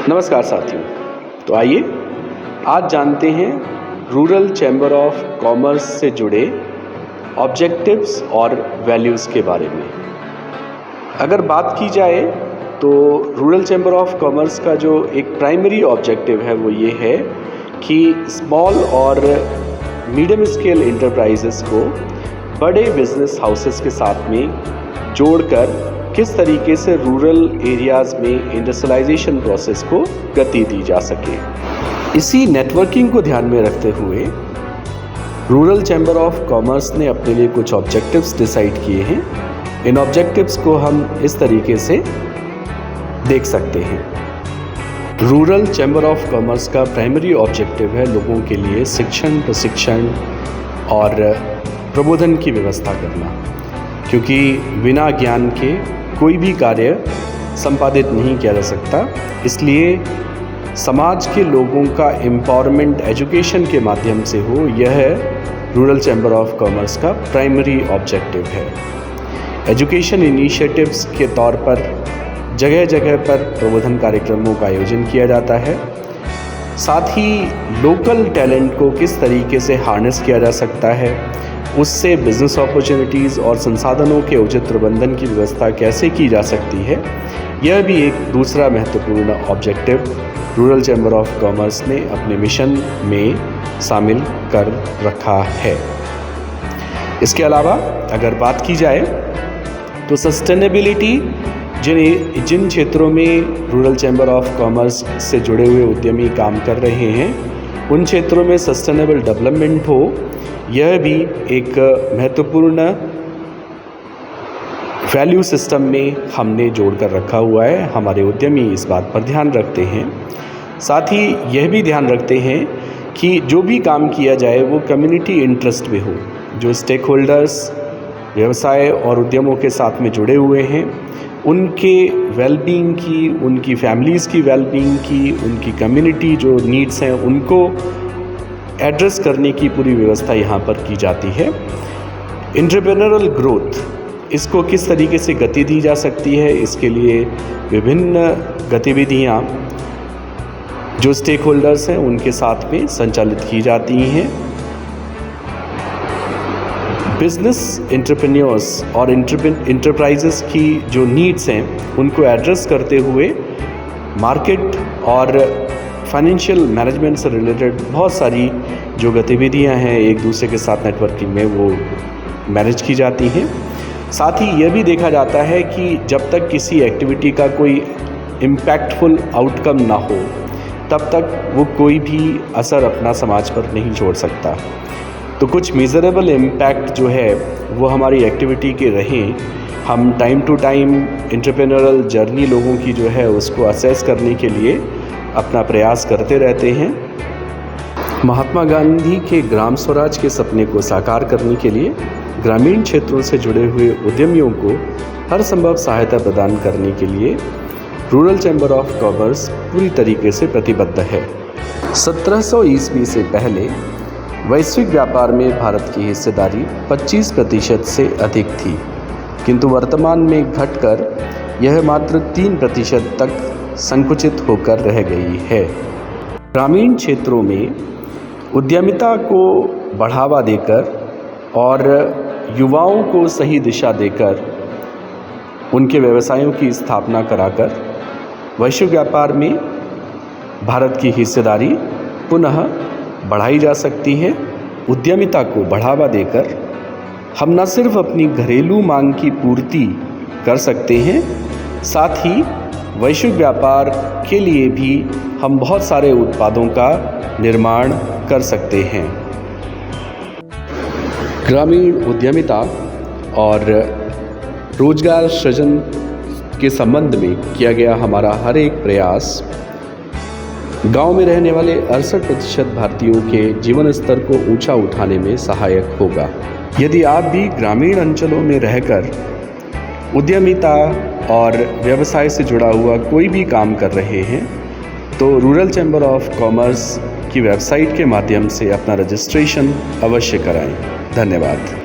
नमस्कार साथियों। तो आइए आज जानते हैं रूरल चैम्बर ऑफ कॉमर्स से जुड़े ऑब्जेक्टिव्स और वैल्यूज़ के बारे में। अगर बात की जाए तो रूरल चैम्बर ऑफ कॉमर्स का जो एक प्राइमरी ऑब्जेक्टिव है वो ये है कि स्मॉल और मीडियम स्केल एंटरप्राइजेस को बड़े बिजनेस हाउसेस के साथ में जोड़कर किस तरीके से रूरल एरियाज़ में इंडस्ट्रियलाइजेशन प्रोसेस को गति दी जा सके। इसी नेटवर्किंग को ध्यान में रखते हुए रूरल चैम्बर ऑफ कॉमर्स ने अपने लिए कुछ ऑब्जेक्टिव्स डिसाइड किए हैं। इन ऑब्जेक्टिव्स को हम इस तरीके से देख सकते हैं। रूरल चैम्बर ऑफ कॉमर्स का प्राइमरी ऑब्जेक्टिव है लोगों के लिए शिक्षण, प्रशिक्षण और प्रबोधन की व्यवस्था करना, क्योंकि बिना ज्ञान के कोई भी कार्य संपादित नहीं किया जा सकता। इसलिए समाज के लोगों का एम्पावरमेंट एजुकेशन के माध्यम से हो, यह रूरल चैम्बर ऑफ कॉमर्स का प्राइमरी ऑब्जेक्टिव है। एजुकेशन इनिशिएटिव्स के तौर पर जगह जगह पर प्रबोधन कार्यक्रमों का आयोजन किया जाता है। साथ ही लोकल टैलेंट को किस तरीके से हार्नेस किया जा सकता है, उससे बिजनेस अपॉर्चुनिटीज़ और संसाधनों के उचित प्रबंधन की व्यवस्था कैसे की जा सकती है, यह भी एक दूसरा महत्वपूर्ण objective rural chamber of commerce ने अपने मिशन में शामिल कर रखा है। इसके अलावा अगर बात की जाए तो सस्टेनेबिलिटी, जिन क्षेत्रों में रूरल चैम्बर ऑफ कॉमर्स से जुड़े हुए उद्यमी काम कर रहे हैं, उन क्षेत्रों में सस्टेनेबल डेवलपमेंट हो, यह भी एक महत्वपूर्ण वैल्यू सिस्टम में हमने जोड़ कर रखा हुआ है। हमारे उद्यमी इस बात पर ध्यान रखते हैं। साथ ही यह भी ध्यान रखते हैं कि जो भी काम किया जाए वो कम्युनिटी इंटरेस्ट में हो। जो स्टेक होल्डर्स व्यवसाय और उद्यमों के साथ में जुड़े हुए हैं, उनके वेलबींग की, उनकी फैमिलीज़ की वेलबींग की, उनकी कम्युनिटी जो नीड्स हैं उनको एड्रेस करने की पूरी व्यवस्था यहाँ पर की जाती है। एंटरप्रेन्योरल ग्रोथ, इसको किस तरीके से गति दी जा सकती है, इसके लिए विभिन्न गतिविधियाँ जो स्टेक होल्डर्स हैं उनके साथ में संचालित की जाती हैं। बिजनेस एंटरप्रेन्योर्स और एंटरप्राइजेस की जो नीड्स हैं उनको एड्रेस करते हुए मार्केट और फाइनेंशियल मैनेजमेंट से रिलेटेड बहुत सारी जो गतिविधियां हैं एक दूसरे के साथ नेटवर्किंग में वो मैनेज की जाती हैं। साथ ही यह भी देखा जाता है कि जब तक किसी एक्टिविटी का कोई इम्पैक्टफुल आउटकम ना हो तब तक वो कोई भी असर अपना समाज पर नहीं छोड़ सकता। तो कुछ मेजरेबल इम्पैक्ट जो है वो हमारी एक्टिविटी के रहें। हम time to time entrepreneurial journey लोगों की जो है उसको असेस करने के लिए अपना प्रयास करते रहते हैं। महात्मा गांधी के ग्राम स्वराज के सपने को साकार करने के लिए ग्रामीण क्षेत्रों से जुड़े हुए उद्यमियों को हर संभव सहायता प्रदान करने के लिए रूरल चैम्बर ऑफ कॉमर्स पूरी तरीके से प्रतिबद्ध है। 1700 ईस्वी से पहले वैश्विक व्यापार में भारत की हिस्सेदारी 25% से अधिक थी, किंतु वर्तमान में घटकर यह मात्र 3% तक संकुचित होकर रह गई है। ग्रामीण क्षेत्रों में उद्यमिता को बढ़ावा देकर और युवाओं को सही दिशा देकर उनके व्यवसायों की स्थापना कराकर वैश्विक व्यापार में भारत की हिस्सेदारी पुनः बढ़ाई जा सकती है। उद्यमिता को बढ़ावा देकर हम न सिर्फ अपनी घरेलू मांग की पूर्ति कर सकते हैं, साथ ही वैश्विक व्यापार के लिए भी हम बहुत सारे उत्पादों का निर्माण कर सकते हैं। ग्रामीण उद्यमिता और रोजगार सृजन के संबंध में किया गया हमारा हर एक प्रयास गांव में रहने वाले 68% भारतीयों के जीवन स्तर को ऊंचा उठाने में सहायक होगा। यदि आप भी ग्रामीण अंचलों में रहकर उद्यमिता और व्यवसाय से जुड़ा हुआ कोई भी काम कर रहे हैं तो रूरल चैम्बर ऑफ कॉमर्स की वेबसाइट के माध्यम से अपना रजिस्ट्रेशन अवश्य कराएं। धन्यवाद।